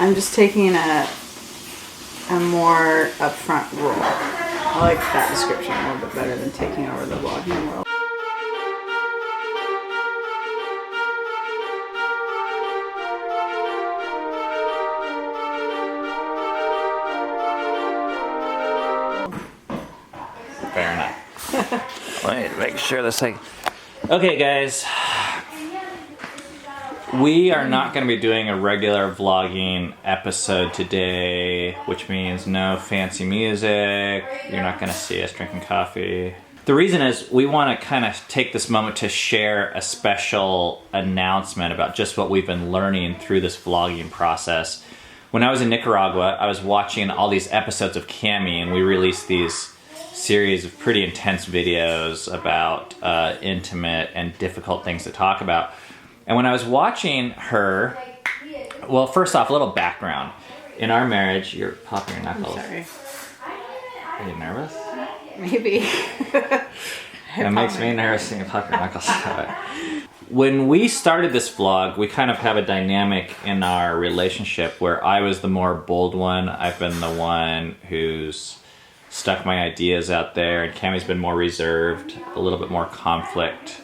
I'm just taking a more upfront role. I like that description a little bit better than taking over the vlogging world. Fair enough. Let me make sure this thing. Okay, guys. We are not going to be doing a regular vlogging episode today, which means no fancy music. You're not going to see us drinking coffee. The reason is we want to kind of take this moment to share a special announcement about just what we've been learning through this vlogging process. When I was in Nicaragua, I was watching all these episodes of Cami, and we released these series of pretty intense videos about intimate and difficult things to talk about. And when I was watching her, well, first off, a little background. In our marriage, you're popping your knuckles. I'm sorry. Are you nervous? Maybe. It makes me nervous seeing you pop your knuckles. When we started this vlog, we kind of have a dynamic in our relationship where I was the more bold one. I've been the one who's stuck my ideas out there, and Cami's been more reserved, a little bit more conflict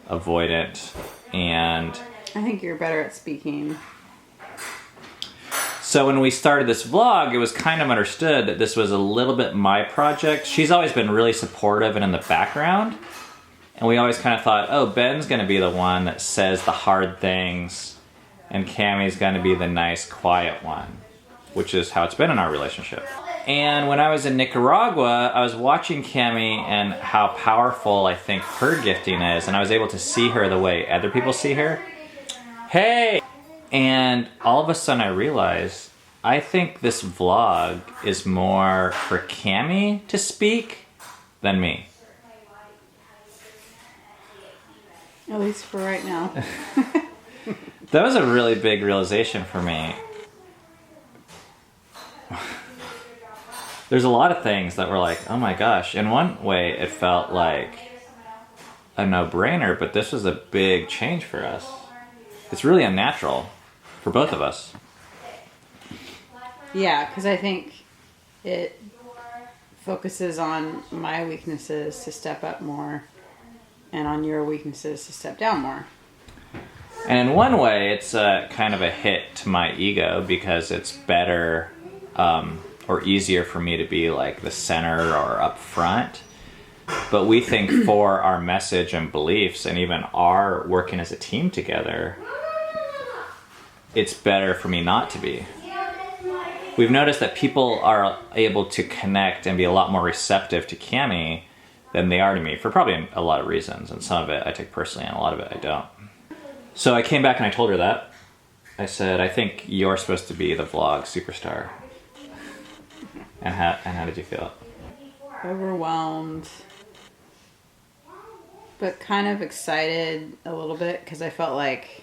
avoidant. And I think you're better at speaking. So when we started this vlog, it was kind of understood that this was a little bit my project. She's always been really supportive and in the background. And we always kind of thought, oh, Ben's going to be the one that says the hard things, and Cami's going to be the nice, quiet one, which is how it's been in our relationship. And when I was in Nicaragua, I was watching Cami and how powerful I think her gifting is, and I was able to see her the way other people see her. Hey! And all of a sudden I realized, I think this vlog is more for Cami to speak than me. At least for right now. That was a really big realization for me. There's a lot of things that were like, oh my gosh. In one way, it felt like a no-brainer, but this was a big change for us. It's really unnatural for both of us. Yeah, because I think it focuses on my weaknesses to step up more and on your weaknesses to step down more. And in one way, it's kind of a hit to my ego because it's better or easier for me to be like the center or up front. But we think for our message and beliefs and even our working as a team together, it's better for me not to be. We've noticed that people are able to connect and be a lot more receptive to Cami than they are to me for probably a lot of reasons. And some of it I take personally and a lot of it I don't. So I came back and I told her that. I said, I think you're supposed to be the vlog superstar. And how did you feel? Overwhelmed. But kind of excited a little bit because I felt like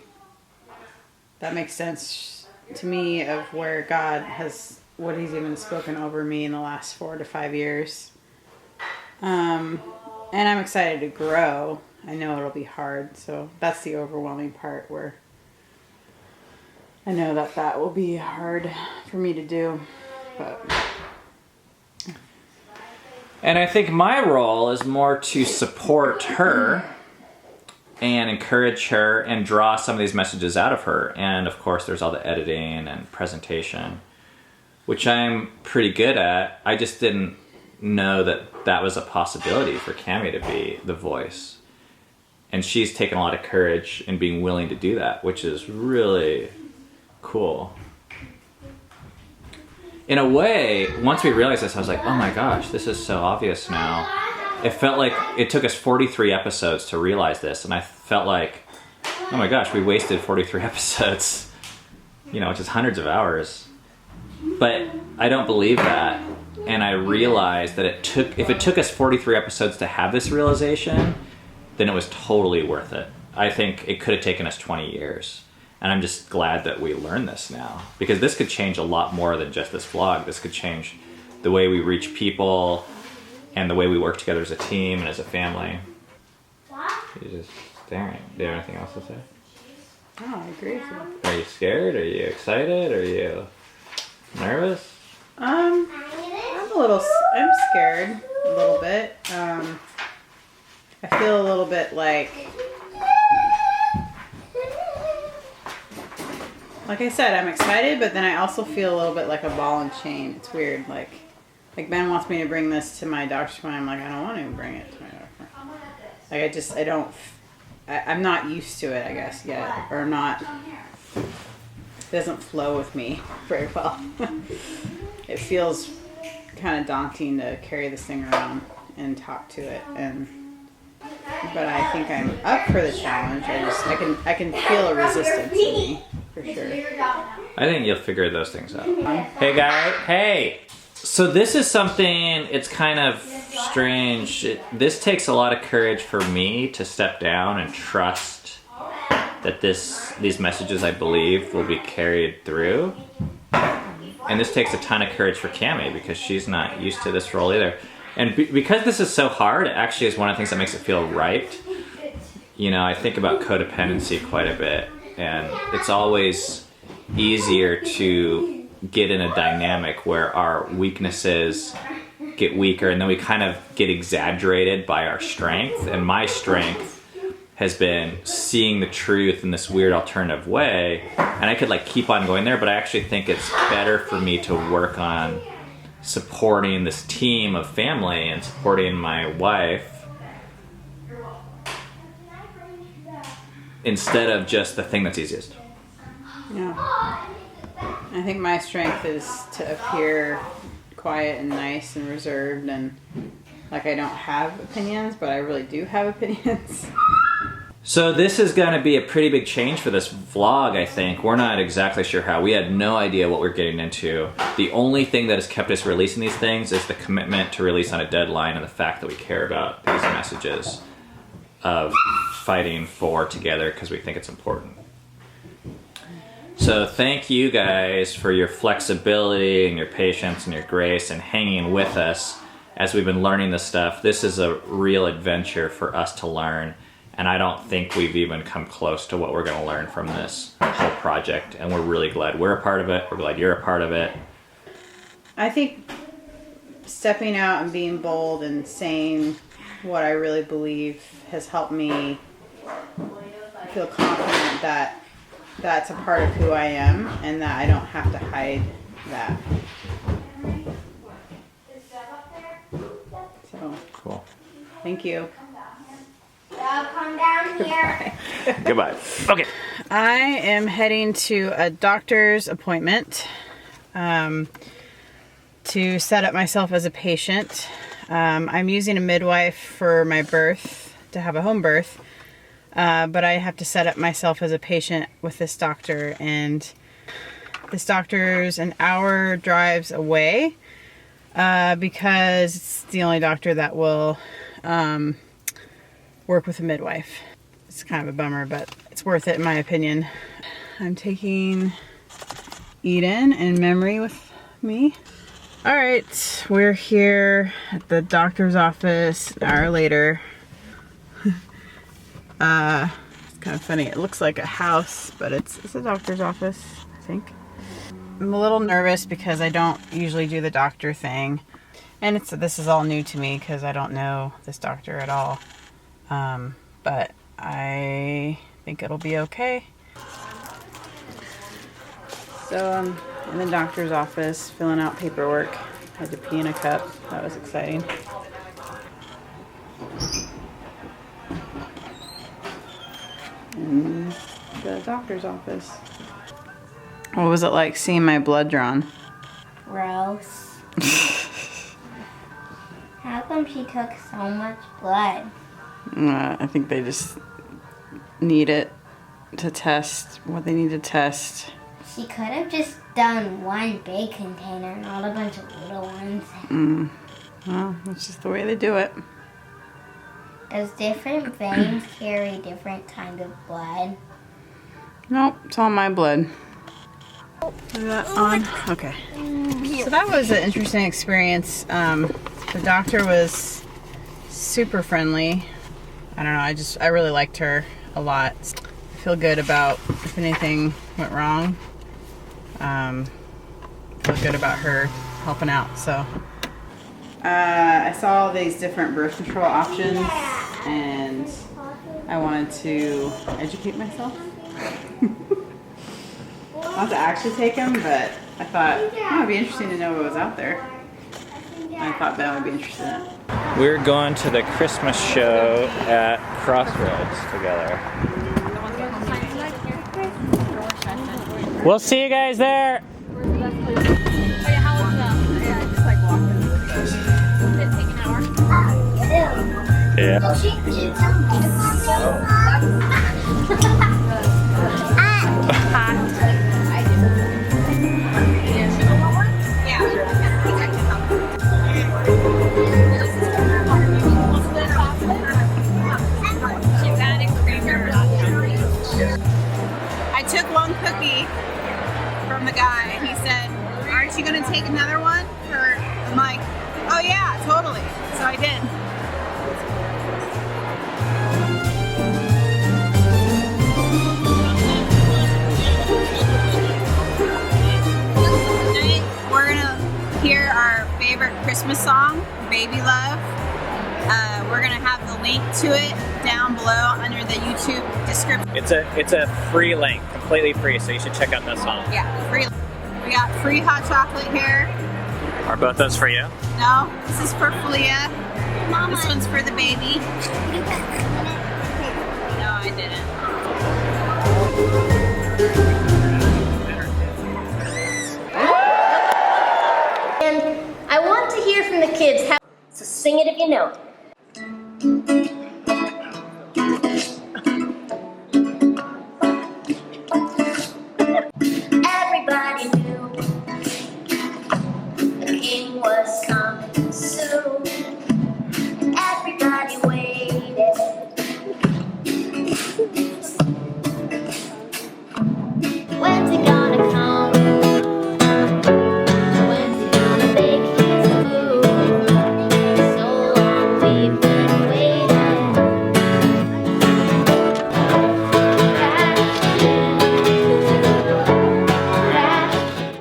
that makes sense to me of where God has, what he's even spoken over me in the last 4 to 5 years. And I'm excited to grow. I know it'll be hard, so that's the overwhelming part where I know that will be hard for me to do, but... And I think my role is more to support her and encourage her and draw some of these messages out of her. And of course, there's all the editing and presentation, which I'm pretty good at. I just didn't know that that was a possibility for Cami to be the voice. And she's taken a lot of courage in being willing to do that, which is really cool. In a way, once we realized this, I was like, oh my gosh, this is so obvious now. It felt like it took us 43 episodes to realize this, and I felt like, oh my gosh, we wasted 43 episodes, which is hundreds of hours. But I don't believe that, and I realized that if it took us 43 episodes to have this realization, then it was totally worth it. I think it could have taken us 20 years. And I'm just glad that we learned this now, because this could change a lot more than just this vlog. This could change the way we reach people and the way we work together as a team and as a family. You're just staring. Do you have anything else to say? Oh, I agree with you. Are you scared? Are you excited? Are you... I said, I'm excited, but then I also feel a little bit like a ball and chain. It's weird. Like Ben wants me to bring this to my doctor's appointment. I'm like, I don't want to bring it to my doctor. Like I'm not used to it, I guess, yet. Or not, it doesn't flow with me very well. It feels kind of daunting to carry this thing around and talk to it. But I think I'm up for the challenge. I can feel a resistance in me, for sure. I think you'll figure those things out. Hey guy, hey! So this is something, it's kind of strange. This takes a lot of courage for me to step down and trust that these messages I believe will be carried through. And this takes a ton of courage for Cammie because she's not used to this role either. And because this is so hard, it actually is one of the things that makes it feel right. You know, I think about codependency quite a bit, and it's always easier to get in a dynamic where our weaknesses get weaker, and then we kind of get exaggerated by our strength. And my strength has been seeing the truth in this weird alternative way, and I could like keep on going there, but I actually think it's better for me to work on supporting this team of family and supporting my wife instead of just the thing that's easiest. Yeah. I think my strength is to appear quiet and nice and reserved and like I don't have opinions, but I really do have opinions. So this is going to be a pretty big change for this vlog, I think. We're not exactly sure how. We had no idea what we're getting into. The only thing that has kept us releasing these things is the commitment to release on a deadline and the fact that we care about these messages of fighting for together because we think it's important. So thank you guys for your flexibility and your patience and your grace and hanging with us as we've been learning this stuff. This is a real adventure for us to learn. And I don't think we've even come close to what we're going to learn from this whole project. And we're really glad we're a part of it. We're glad you're a part of it. I think stepping out and being bold and saying what I really believe has helped me feel confident that that's a part of who I am and that I don't have to hide that. So, Cool. thank you. Come down here. Goodbye. Okay. I am heading to a doctor's appointment to set up myself as a patient. I'm using a midwife for my birth, to have a home birth, but I have to set up myself as a patient with this doctor, and this doctor's an hour drives away because it's the only doctor that will work with a midwife. It's kind of a bummer, but it's worth it in my opinion. I'm taking Eden and Memory with me. All right, we're here at the doctor's office an hour later. It's kind of funny. It looks like a house, but it's a doctor's office, I think. I'm a little nervous because I don't usually do the doctor thing. And this is all new to me because I don't know this doctor at all. But I think it'll be okay. So I'm in the doctor's office filling out paperwork. Had to pee in a cup. That was exciting. In the doctor's office. What was it like seeing my blood drawn? Gross. How come she took so much blood? I think they just need it to test what they need to test. She could have just done one big container, not a bunch of little ones. Well, that's just the way they do it. Does different veins carry different kind of blood? Nope, it's all my blood. Is that on? Okay. So that was an interesting experience. The doctor was super friendly. I don't know, I really liked her a lot. I feel good about if anything went wrong. I feel good about her helping out, so. I saw all these different birth control options and I wanted to educate myself. Not to actually take him, but I thought, oh, it'd be interesting to know what was out there. I thought Ben would be interested in it. We're going to the Christmas show at Crossroads together. We'll see you guys there. Yeah. I took one cookie from the guy and he said, aren't you going to take another one? I'm like, oh yeah, totally. So I did. Tonight we're going to hear our favorite Christmas song, Baby Love. We're going to have the link to it down below under the YouTube description. It's a free link, completely free, so you should check out that song. Yeah, free. We got free hot chocolate here. Are both those for you? No, this is for Felia. Mama. This one's for the baby. No, I didn't. And I want to hear from the kids how. So sing it if you know it.